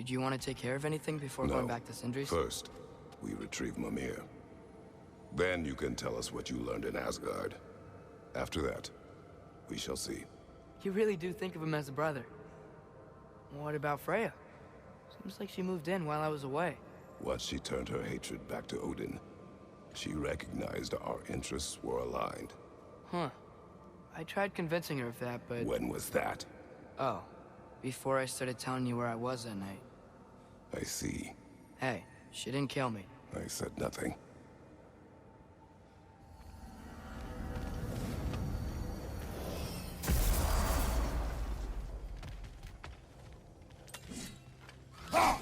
Did you want to take care of anything before No. going back to Sindri's? First, we retrieve Mimir. Then you can tell us what you learned in Asgard. After that, we shall see. You really do think of him as a brother. What about Freya? Seems like she moved in while I was away. Once she turned her hatred back to Odin, she recognized our interests were aligned. Huh. I tried convincing her of that, but... When was that? Oh. Before I started telling you where I was that night. I see. Hey, she didn't kill me. I said nothing. Oh,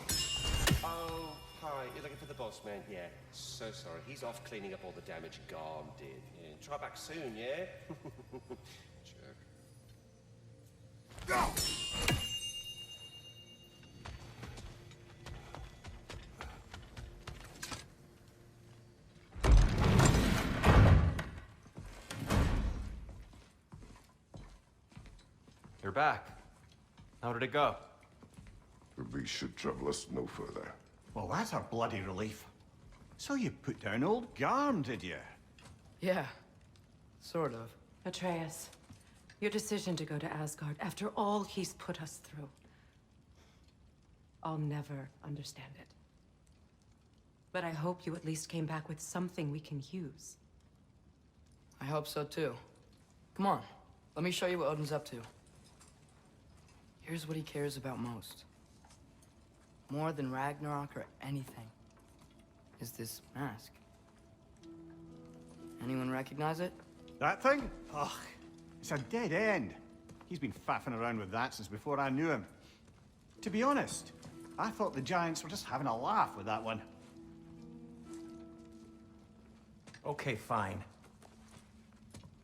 hi. You're looking for the boss man? Yeah. So sorry. He's off cleaning up all the damage Garm did. Yeah. Try back soon, yeah? Jerk. You're back. How did it go? The beast should trouble us no further. Well, that's a bloody relief. So you put down old Garm, did you? Yeah. Sort of. Atreus, your decision to go to Asgard after all he's put us through. I'll never understand it. But I hope you at least came back with something we can use. I hope so too. Come on. Let me show you what Odin's up to. Here's what he cares about most. More than Ragnarok or anything. Is this mask. Anyone recognize it? That thing? Ugh, it's a dead end. He's been faffing around with that since before I knew him. To be honest, I thought the Giants were just having a laugh with that one. Okay, fine.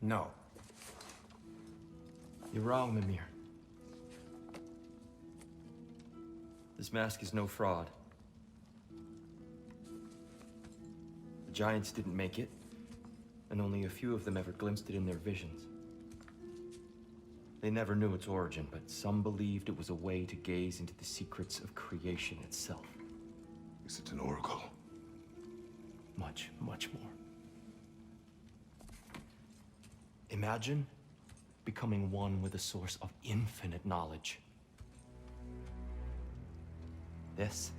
No. You're wrong, Mimir. This mask is no fraud. The Giants didn't make it, and only a few of them ever glimpsed it in their visions. They never knew its origin, but some believed it was a way to gaze into the secrets of creation itself. Is it an oracle? Much, much more. Imagine becoming one with a source of infinite knowledge. This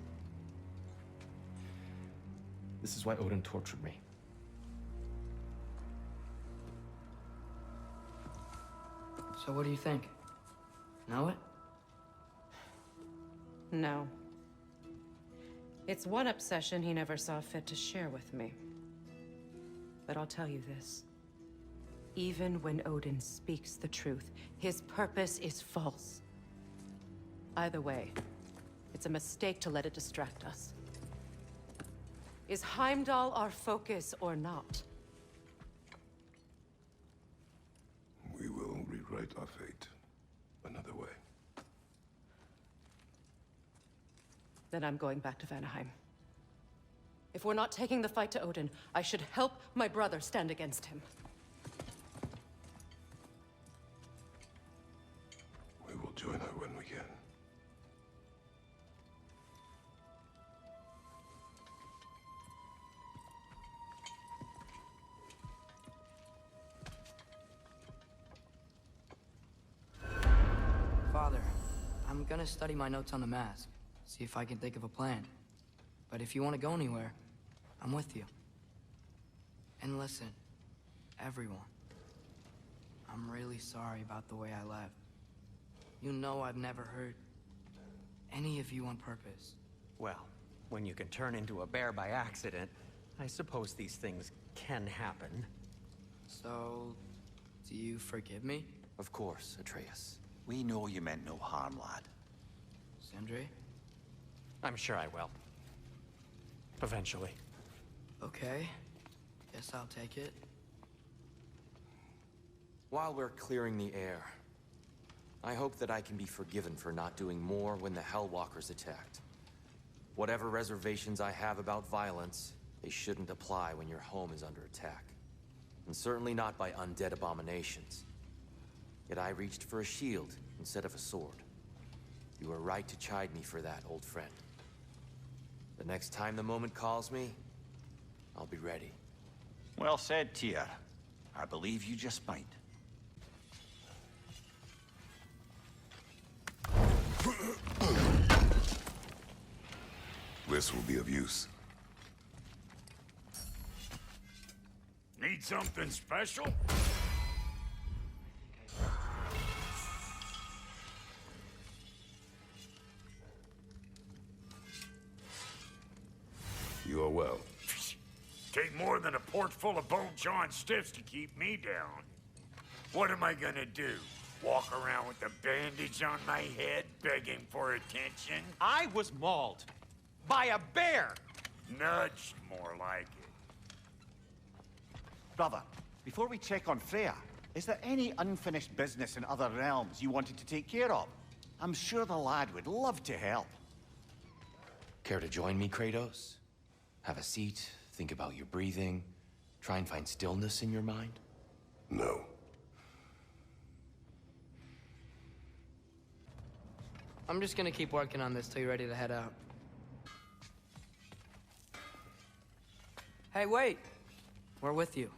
is why Odin tortured me. So what do you think? Know it? No. It's one obsession he never saw fit to share with me. But I'll tell you this. Even when Odin speaks the truth, his purpose is false. Either way, it's a mistake to let it distract us. Is Heimdall our focus or not? We will rewrite our fate another way. Then I'm going back to Vanaheim. If we're not taking the fight to Odin, I should help my brother stand against him. We will join her when we can. Father, I'm gonna study my notes on the mask. See if I can think of a plan. But if you want to go anywhere, I'm with you. And listen, everyone. I'm really sorry about the way I left. You know I've never hurt any of you on purpose. Well, when you can turn into a bear by accident, I suppose these things can happen. So, do you forgive me? Of course, Atreus. We know you meant no harm, lad. Sindri? I'm sure I will. Eventually. Okay. Guess I'll take it. While we're clearing the air, I hope that I can be forgiven for not doing more when the Hellwalkers attacked. Whatever reservations I have about violence, they shouldn't apply when your home is under attack. And certainly not by undead abominations. Yet I reached for a shield instead of a sword. You were right to chide me for that, old friend. The next time the moment calls me, I'll be ready. Well said, Tyr. I believe you just might. This will be of use. Need something special? You are well. Take more than a port full of bone-chawing stiffs to keep me down. What am I gonna do? Walk around with a bandage on my head, begging for attention? I was mauled by a bear! Nudged, more like it. Brother, before we check on Freya, is there any unfinished business in other realms you wanted to take care of? I'm sure the lad would love to help. Care to join me, Kratos? Have a seat, think about your breathing, try and find stillness in your mind? No. I'm just gonna keep working on this till you're ready to head out. Hey, wait! We're with you.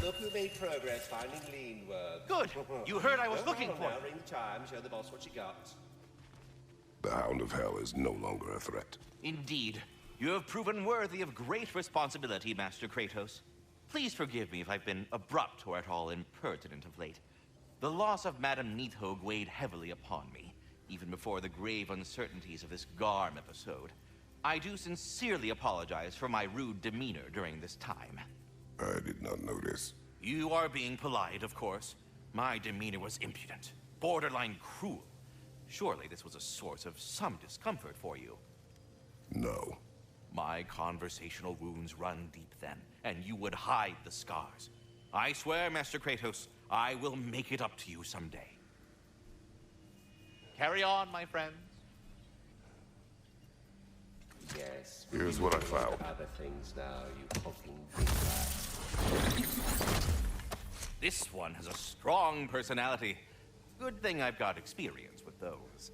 Look who made progress finding lean work. Good. You heard I was looking for Now you. ring the chime, show the boss what you got. The Hound of Hell is no longer a threat. Indeed. You have proven worthy of great responsibility, Master Kratos. Please forgive me if I've been abrupt or at all impertinent of late. The loss of Madame Neathog weighed heavily upon me, even before the grave uncertainties of this Garm episode. I do sincerely apologize for my rude demeanor during this time. I did not notice. You are being polite, of course. My demeanor was impudent, borderline cruel. Surely this was a source of some discomfort for you. No. My conversational wounds run deep then, and you would hide the scars. I swear, Master Kratos, I will make it up to you someday. Carry on, my friends. Yes. Here's what I found. Other things now, you hulking big rat. This one has a strong personality. Good thing I've got experience with those.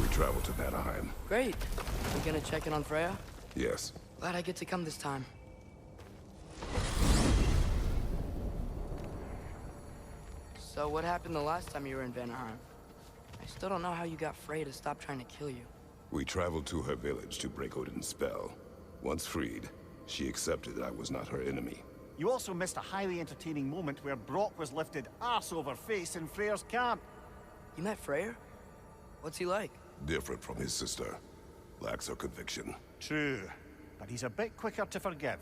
We travel to Vanaheim. Great. We gonna check in on Freya? Yes. Glad I get to come this time. So what happened the last time you were in Vanaheim? I still don't know how you got Freya to stop trying to kill you. We traveled to her village to break Odin's spell. Once freed, she accepted that I was not her enemy. You also missed a highly entertaining moment where Brock was lifted arse over face in Freyr's camp. You met Freyr? What's he like? Different from his sister. Lacks her conviction. True, but he's a bit quicker to forgive.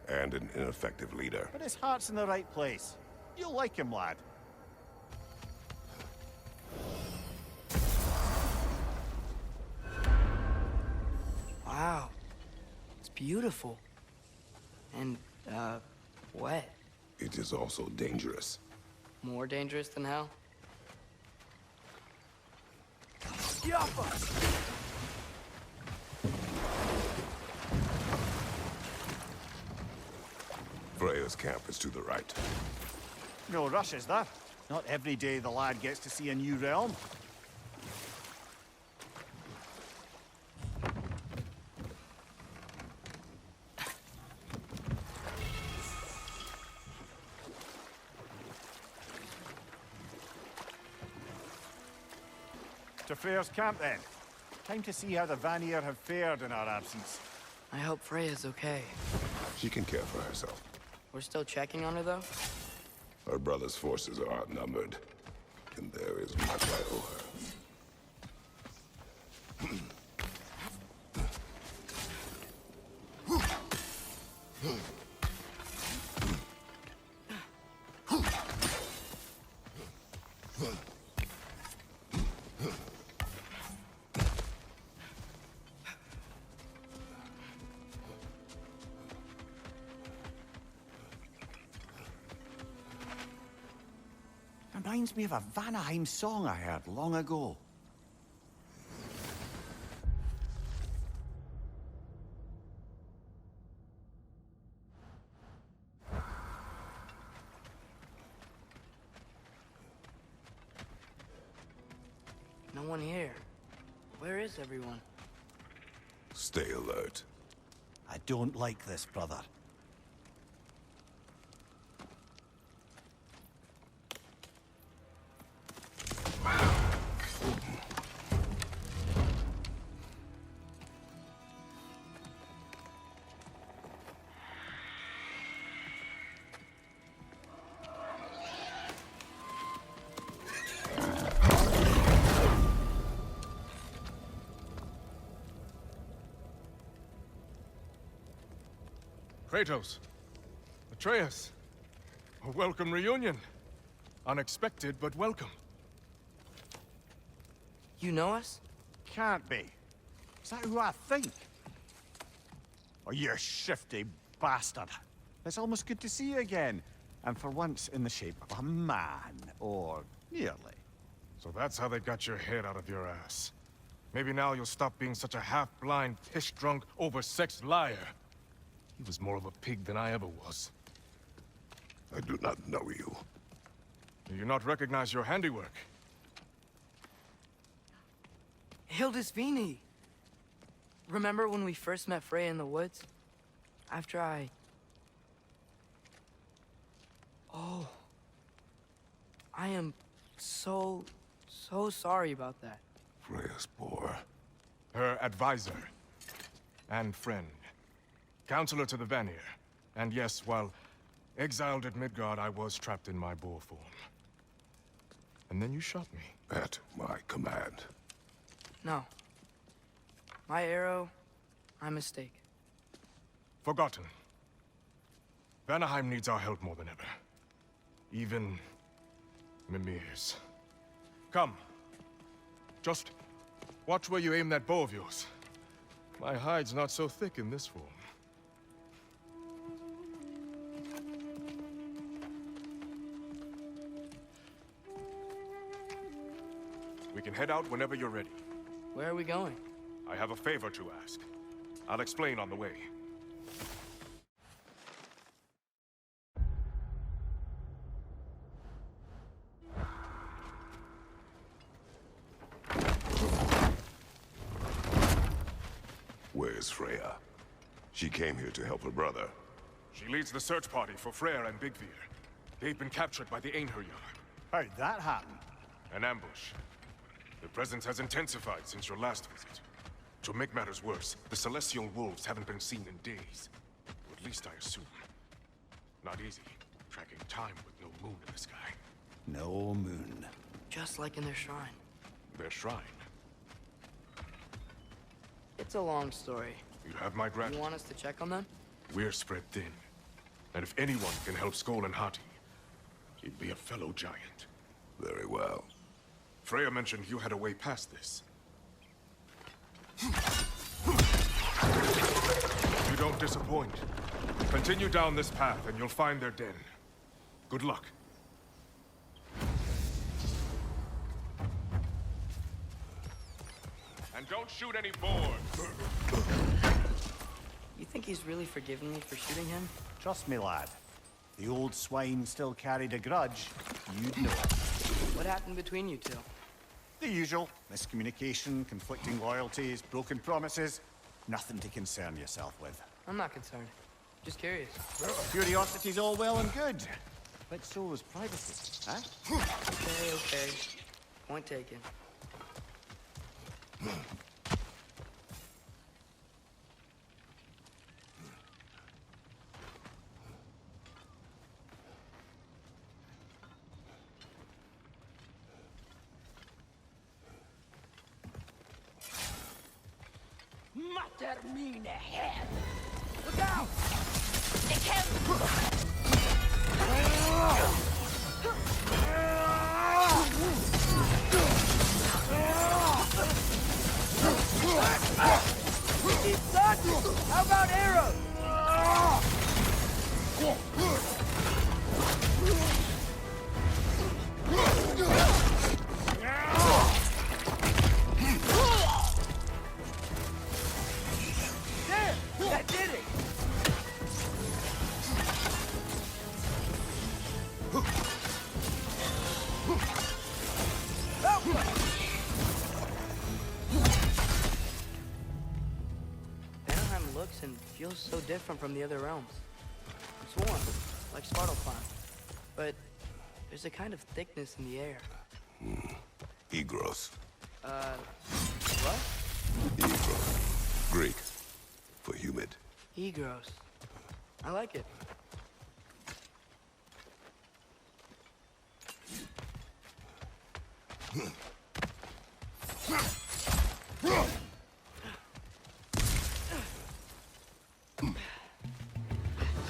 And an ineffective leader. But his heart's in the right place. You'll like him, lad. Wow. It's beautiful. And, wet. It is also dangerous. More dangerous than hell? Yappa! Freya's camp is to the right. No rush, is there? Not every day the lad gets to see a new realm. To Freyr's camp, then. Time to see how the Vanir have fared in our absence. I hope Freya's okay. She can care for herself. We're still checking on her, though? Her brother's forces are outnumbered, and there is much I owe her. Reminds me of a Vanaheim song I heard long ago. No one here. Where is everyone? Stay alert. I don't like this, brother. Kratos, Atreus, a welcome reunion. Unexpected, but welcome. You know us? Can't be. Is that who I think? Oh, you shifty bastard. It's almost good to see you again. And for once in the shape of a man, or nearly. So that's how they got your head out of your ass. Maybe now you'll stop being such a half-blind, piss-drunk, oversexed liar. He was more of a pig than I ever was. I do not know you. Do you not recognize your handiwork? Hildisvini! Remember when we first met Freya in the woods? After I... Oh. I am so sorry about that. Freya's poor. Her advisor. And friend. Counselor to the Vanir. And yes, while exiled at Midgard, I was trapped in my boar form. And then you shot me. At my command. No. My arrow, my mistake. Forgotten. Vanaheim needs our help more than ever. Even Mimir's. Come. Just watch where you aim that bow of yours. My hide's not so thick in this form. We can head out whenever you're ready. Where are we going? I have a favor to ask. I'll explain on the way. Where's Freya? She came here to help her brother. She leads the search party for Freyr and Bigvir. They've been captured by the Einherjar. How'd that happen? An ambush. The presence has intensified since your last visit. To make matters worse, the Celestial Wolves haven't been seen in days. Or at least I assume. Not easy, tracking time with no moon in the sky. No moon. Just like in their shrine. Their shrine. It's a long story. You have my You gratitude. want us to check on them? We're spread thin. And if anyone can help Skoll and Hati, he'd be a fellow giant. Very well. Freya mentioned you had a way past this. You don't disappoint. Continue down this path and you'll find their den. Good luck. And don't shoot any boars! You think he's really forgiven me for shooting him? Trust me, lad. The old swine still carried a grudge. You'd know it. What happened between you two? The usual. Miscommunication, conflicting loyalties, broken promises. Nothing to concern yourself with. I'm not concerned. Just curious. Curiosity's all well and good. But so is privacy, huh? Okay. Point taken. Termine ahead. Look out! It can... How about arrows? looks and feels so different from the other realms. It's warm, like Svartalfheim, but there's a kind of thickness in the air. Egros. What? Egros. Greek. For humid. Egros. I like it.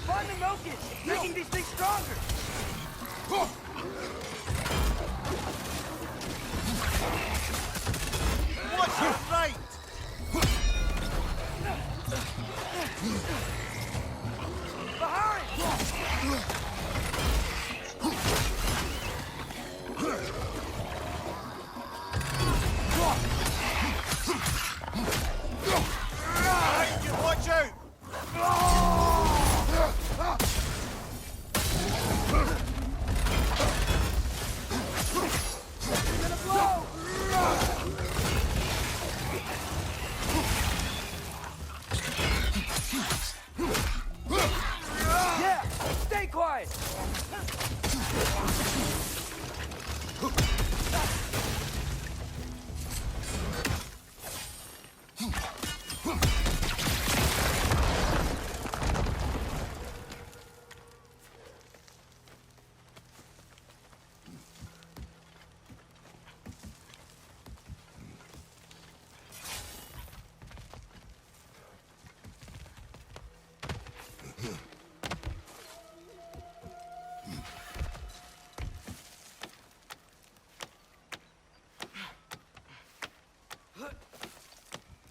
Find the Noken! Making these things stronger! What's your right? Watch out! Yeah! Stay quiet!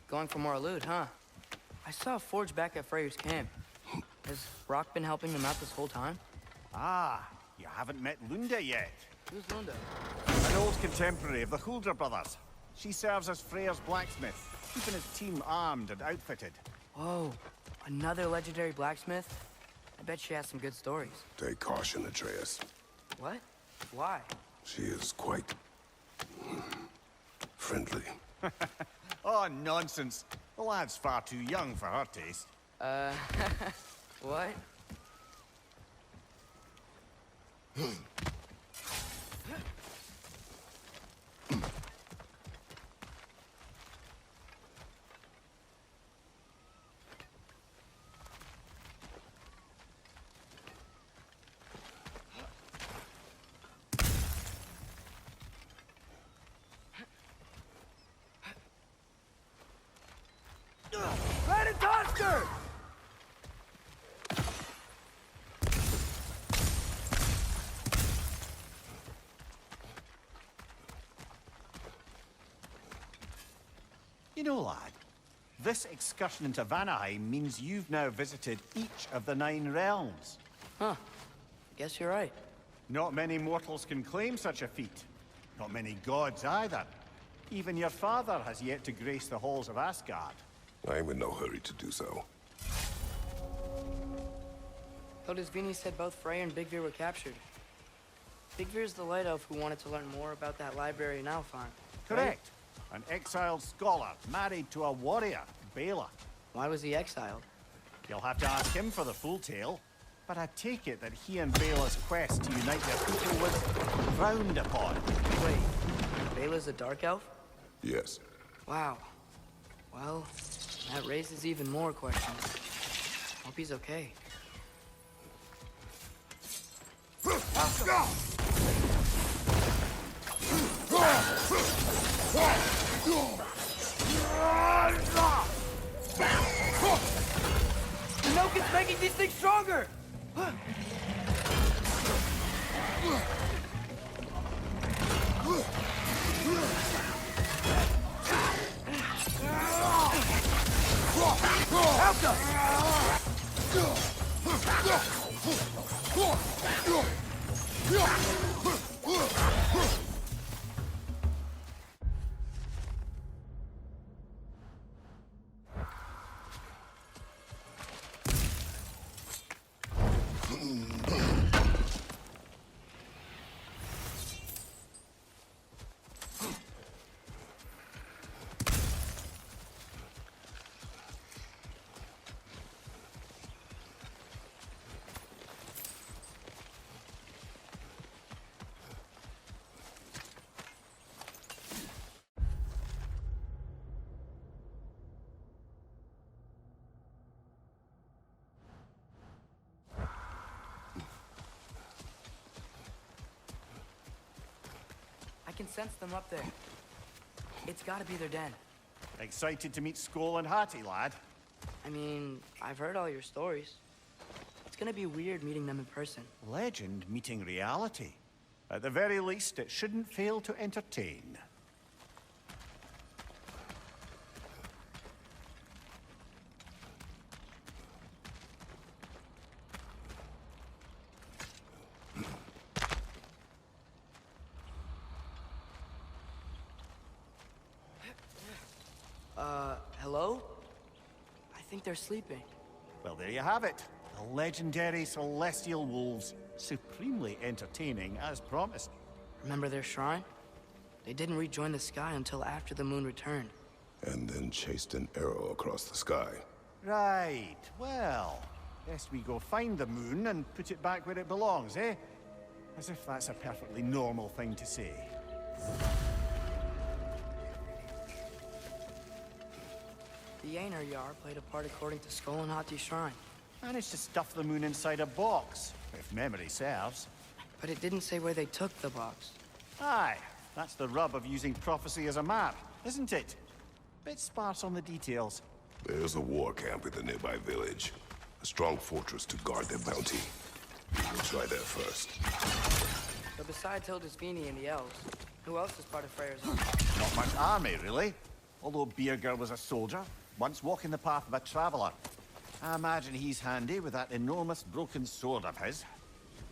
Going for more loot, huh? I saw a forge back at Freyr's camp. Has Rock been helping them out this whole time? Ah, you haven't met Lunda yet. Who's Lunda? An old contemporary of the Hulder brothers. She serves as Freyr's blacksmith, keeping his team armed and outfitted. Whoa, another legendary blacksmith? I bet she has some good stories. Take caution, Atreus. What? Why? She is quite... friendly. Oh, nonsense. The lad's far too young for her taste. What? Red and Tusker! You know, lad, this excursion into Vanaheim means you've now visited each of the 9 realms. Huh. Guess you're right. Not many mortals can claim such a feat. Not many gods either. Even your father has yet to grace the halls of Asgard. I'm in no hurry to do so. Hildisvini said both Frey and Big Veer were captured. Big Veer's the light elf who wanted to learn more about that library in Alfheim. Correct. An exiled scholar married to a warrior, Bela. Why was he exiled? You'll have to ask him for the full tale. But I take it that he and Bela's quest to unite their people was frowned upon. Wait, Bela's a dark elf? Yes. Wow. Well, that raises even more questions. Hope he's okay. The Noken's making these things stronger! Help us! sensed them up there. It's gotta be their den. Excited to meet Skoll and Hattie, lad? I mean, I've heard all your stories. It's gonna be weird meeting them in person. Legend meeting reality. At the very least, it shouldn't fail to entertain. Hello? I think they're sleeping. Well, there you have it. The legendary celestial wolves. Supremely entertaining, as promised. Remember their shrine? They didn't rejoin the sky until after the moon returned. And then chased an arrow across the sky. Right. Well, best we go find the moon and put it back where it belongs, eh? As if that's a perfectly normal thing to say. The Einherjar played a part according to Skoll and Hatti's shrine. Managed to stuff the moon inside a box, if memory serves. But it didn't say where they took the box. Aye, that's the rub of using prophecy as a map, isn't it? Bit sparse on the details. There's a war camp in the nearby village. A strong fortress to guard their bounty. We'll try there first. So besides Hildisvini and the elves, who else is part of Freyr's army? Not much army, really. Although Birger was a soldier, once walking the path of a traveler. I imagine he's handy with that enormous broken sword of his.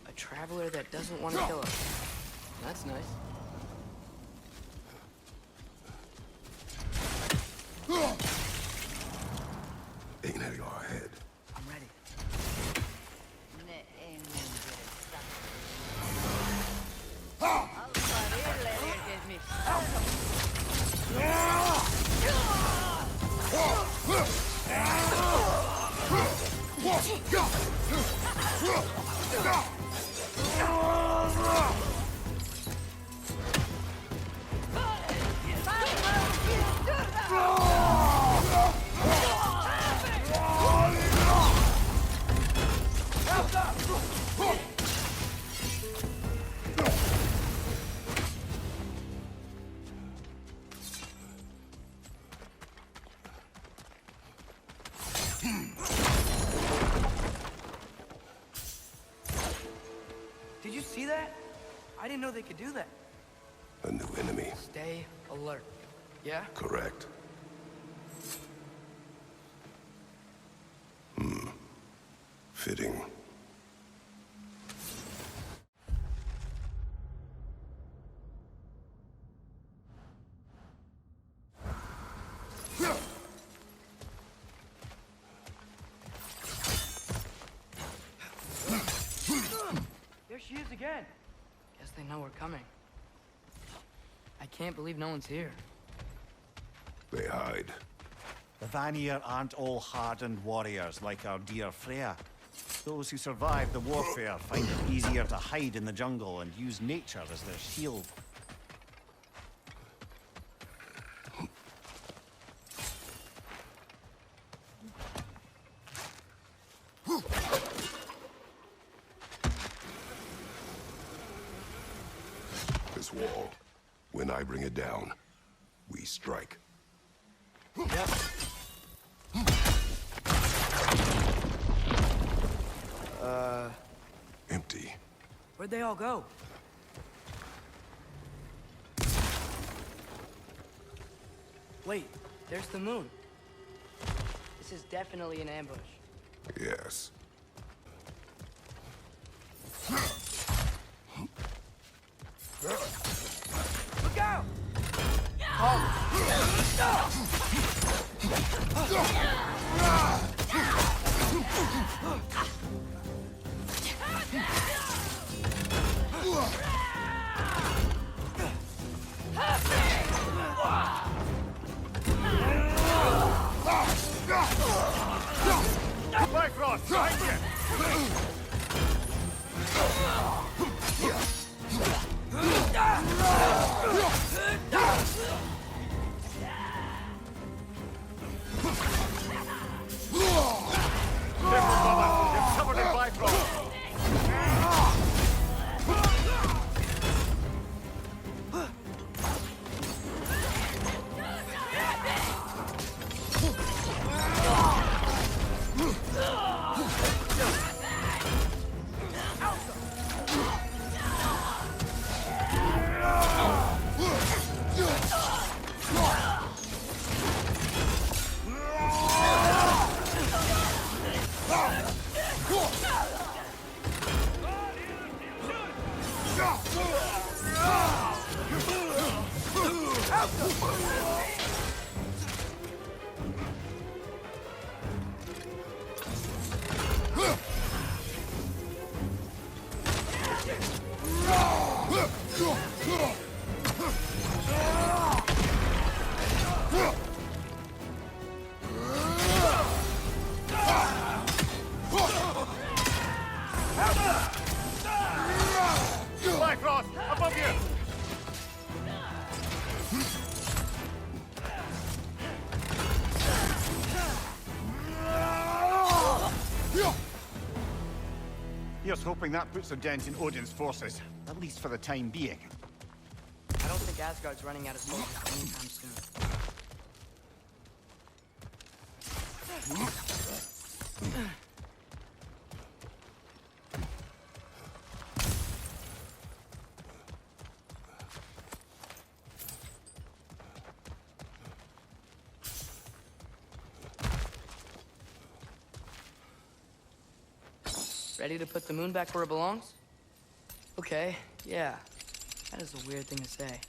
A traveler that doesn't want to kill us. That's nice. Einherjar ahead. I'm ready. Did you see that? I didn't know they could do that. A new enemy. Stay alert. Yeah? Correct. Fitting. There she is again. Guess they know we're coming. I can't believe no one's here. They hide. The Vanir aren't all hardened warriors like our dear Freya. Those who survive the warfare find it easier to hide in the jungle and use nature as their shield. This wall. When I bring it down, we strike. Yep. Empty. Where'd they all go? Wait, there's the moon. This is definitely an ambush. Yes. Look out! Bifrost, behind you! Here's hoping that puts a dent in Odin's forces, at least for the time being. I don't think Asgard's running out of soldiers anytime soon. Ready to put the moon back where it belongs? Okay, yeah. That is a weird thing to say.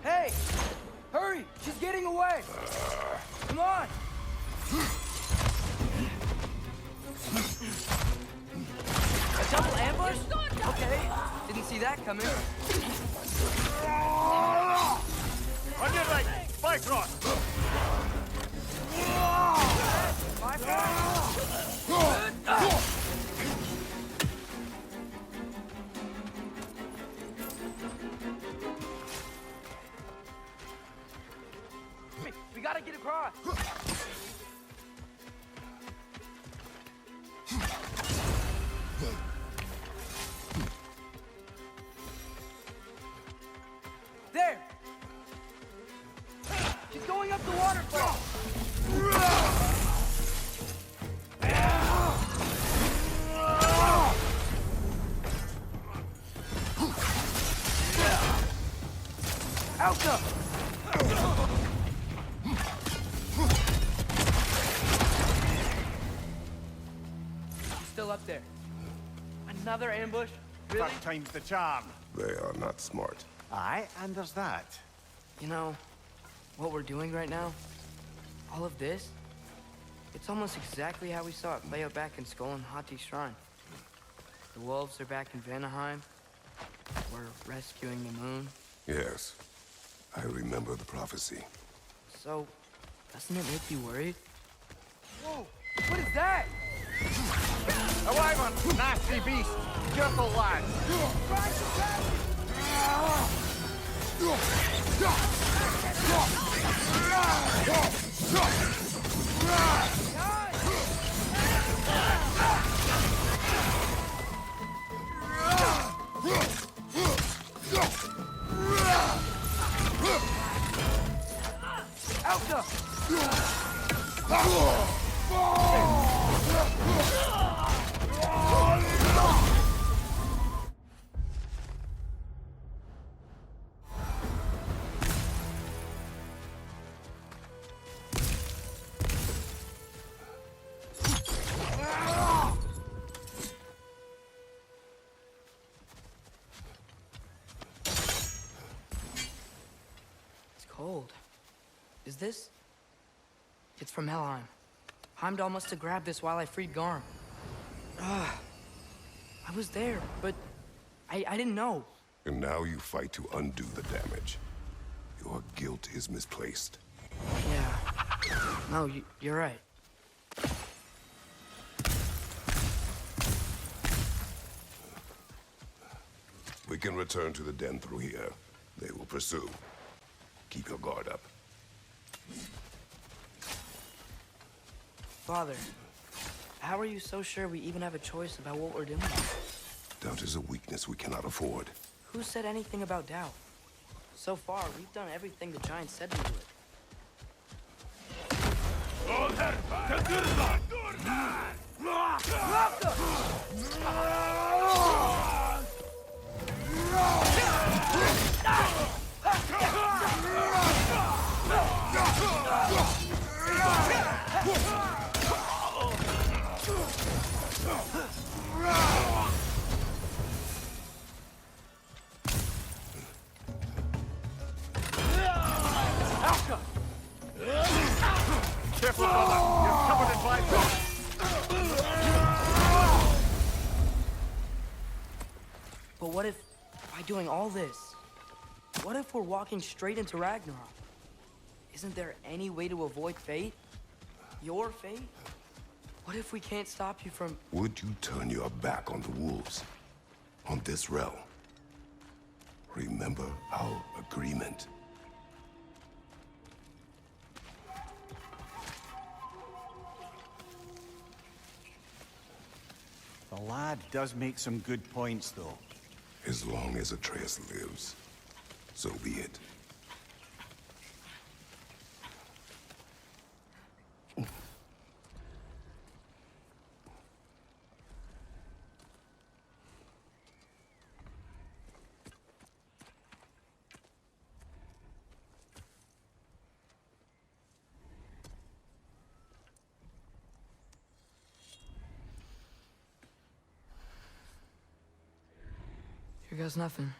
Hey! Hurry! She's getting away! Come on! A double ambush? Okay, didn't see that coming. On your right! Bifrost! We gotta get across. There. She's going up the waterfall. Elsa! She's still up there. Another ambush? Really? Third time's the charm. They are not smart. Aye, and there's that. You know, what we're doing right now, all of this, it's almost exactly how we saw it play out back in Skull and Hati's shrine. The wolves are back in Vanaheim. We're rescuing the moon. Yes. I remember the prophecy. So, doesn't it make you worried? Whoa! What is that? A wyvern! Nasty beast! Careful, lad! Elsa! It's cold. Is this? It's from Helheim. Heimdall must have grabbed this while I freed Garm. I was there, but I didn't know. And now you fight to undo the damage. Your guilt is misplaced. Yeah. No, you're right. We can return to the den through here. They will pursue. Keep your guard up. Father, how are you so sure we even have a choice about what we're doing? Doubt is a weakness we cannot afford. Who said anything about doubt? So far, we've done everything the Giants said we would. Careful, brother! You're covered in Bifrost! But what if, by doing all this, what if we're walking straight into Ragnarok? Isn't there any way to avoid fate? Your fate? What if we can't stop you from... Would you turn your back on the wolves? On this realm? Remember our agreement. lad does make some good points, though. As long as Atreus lives, so be it. Here goes nothing.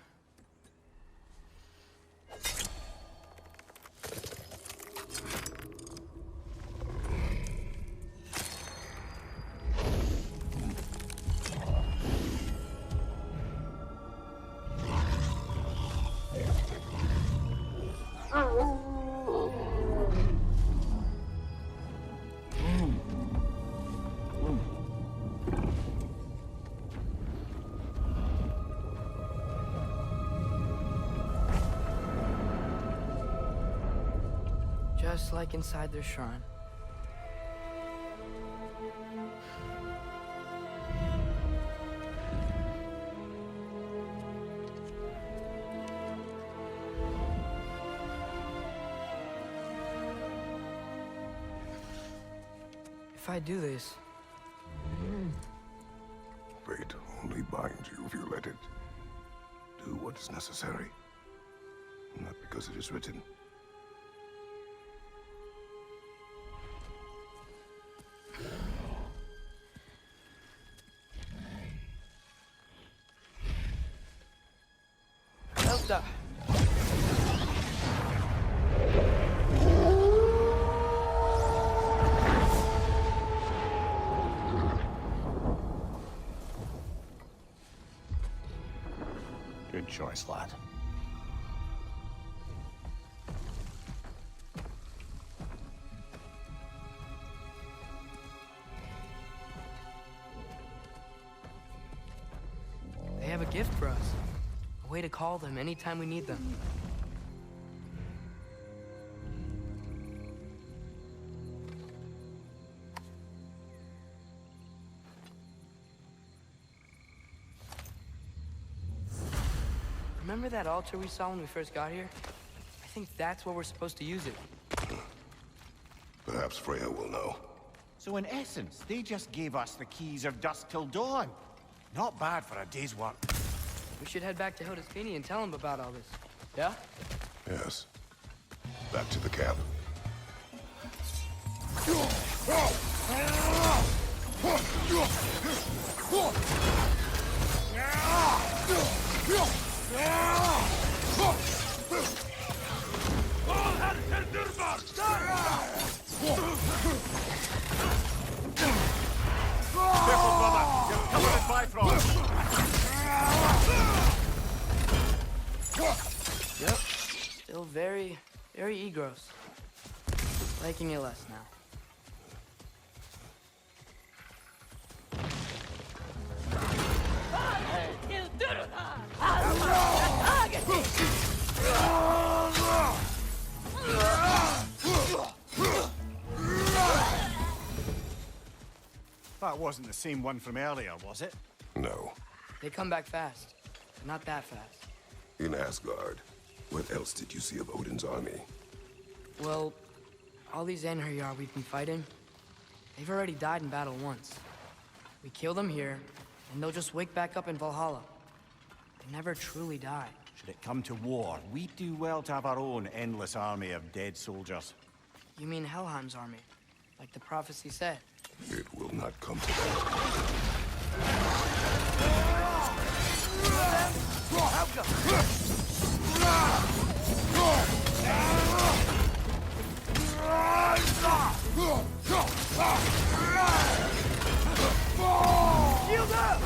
Just like inside their shrine. If I do this... Fate only binds you if you let it. Do what is necessary. Not because it is written. Elsa! Good choice, lad. They have a gift for us. A way to call them anytime we need them. Remember that altar we saw when we first got here? I think that's where we're supposed to use it. Perhaps Freya will know. So in essence, they just gave us the keys of dusk till dawn. Not bad for a day's work. We should head back to Hildesfini and tell him about all this. Yeah? Yes. Back to the camp. Careful, brother! You're covered in Bifrost! Yep. Still very egros. Liking it less now. That wasn't the same one from earlier, was it? No. They come back fast, but not that fast. In Asgard, what else did you see of Odin's army? Well, all these Einherjar we've been fighting, they've already died in battle once. We kill them here, and they'll just wake back up in Valhalla. They never truly die. Should it come to war, we do well to have our own endless army of dead soldiers. You mean Helheim's army, like the prophecy said? It will not come to that. Shield up!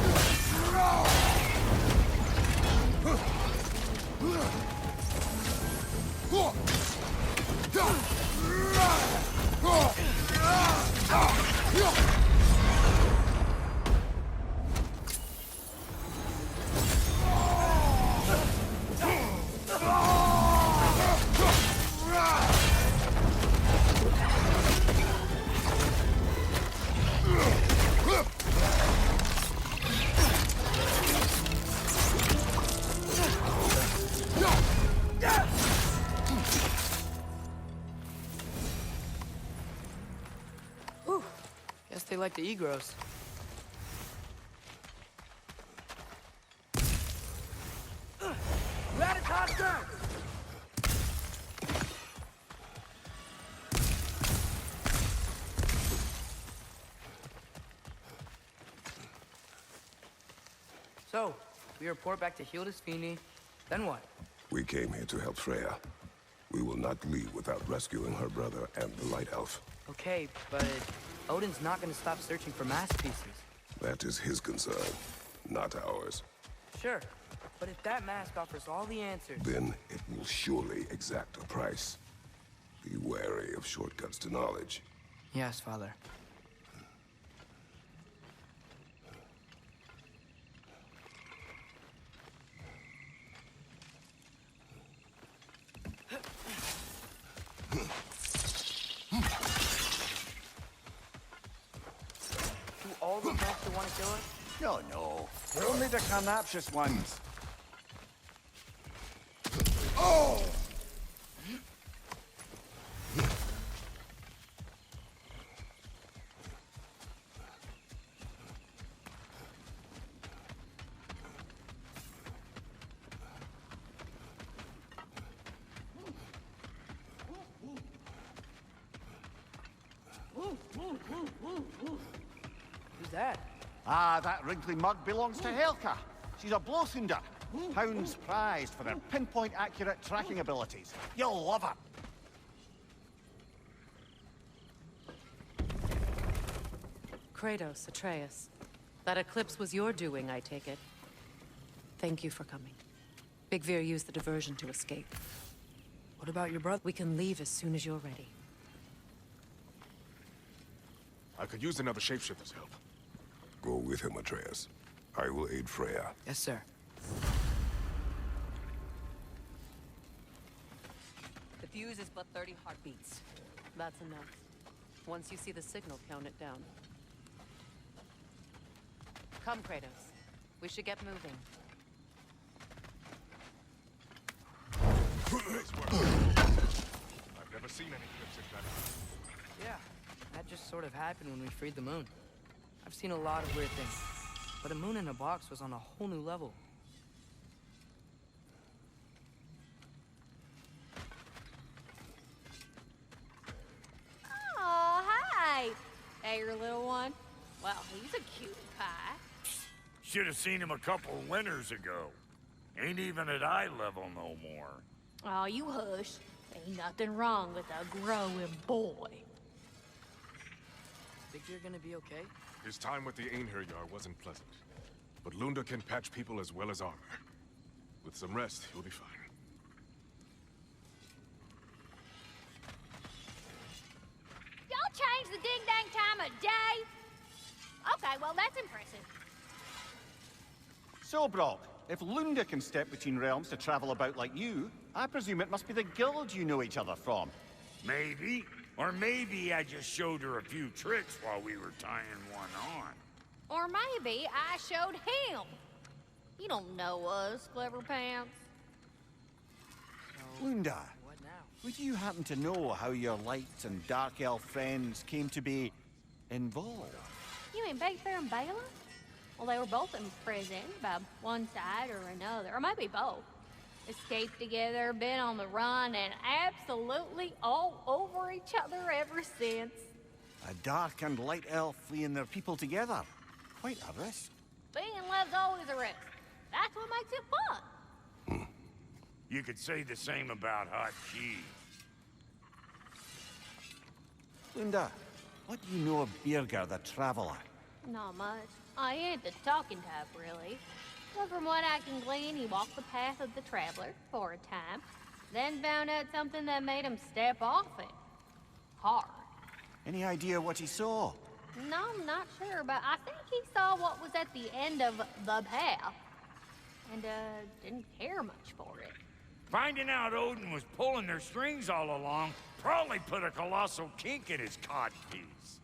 they like the Egros. You had a contact! So, we report back to Hilda's Fini, then what? We came here to help Freya. We will not leave without rescuing her brother and the Light Elf. Okay, but Odin's not gonna stop searching for masterpieces. That is his concern, not ours. Sure, but if that mask offers all the answers... Then it will surely exact a price. Be wary of shortcuts to knowledge. Yes, Father. Do all the master want to kill us? No, no. They're only the carnivorous ones. Oh! Who's that? Ah, that wrinkly mug belongs to Helka. She's a Blothunder. Hounds prized for their pinpoint accurate tracking abilities. You'll love her. Kratos, Atreus. That eclipse was your doing, I take it. Thank you for coming. Big Veer used the diversion to escape. What about your brother? We can leave as soon as you're ready. I could use another shapeshifter's help. Go with him, Atreus. I will aid Freya. Yes, sir. The fuse is but 30 heartbeats. That's enough. Once you see the signal, count it down. Come, Kratos. We should get moving. Nice work. I've never seen any eclipses better. Yeah, that just sort of happened when we freed the moon. I've seen a lot of weird things, but a moon in a box was on a whole new level. Oh, hi! Hey, your little one. Well, he's a cutie pie. Should have seen him a couple winters ago. Ain't even at eye level no more. Oh, you hush. Ain't nothing wrong with a growing boy. Think you're gonna be okay? His time with the Einherjar wasn't pleasant. But Lunda can patch people as well as armor. With some rest, he'll be fine. Y'all change the ding-dang time of day? Okay, well, that's impressive. So, Brock, if Lunda can step between realms to travel about like you, I presume it must be the guild you know each other from. Maybe. Or maybe I just showed her a few tricks while we were tying one on. Or maybe I showed him. You don't know us, Clever Pants. Lunda, What now? would you happen to know how your light and dark elf friends came to be involved? You mean Big Bear and Bela? Well, they were both in prison by one side or another, or maybe both. Escaped together, been on the run, and absolutely all over each other ever since. A dark and light elf fleeing their people together. Quite a risk. Being in love's always a risk. That's what makes it fun. You could say the same about hot cheese. Lunda, what do you know of Birger the Traveler? Not much. I ain't the talking type, really. But from what I can glean, he walked the path of the traveler for a time, then found out something that made him step off it. Hard. Any idea what he saw? No, I'm not sure, but I think he saw what was at the end of the path. And, didn't care much for it. Finding out Odin was pulling their strings all along probably put a colossal kink in his codpiece.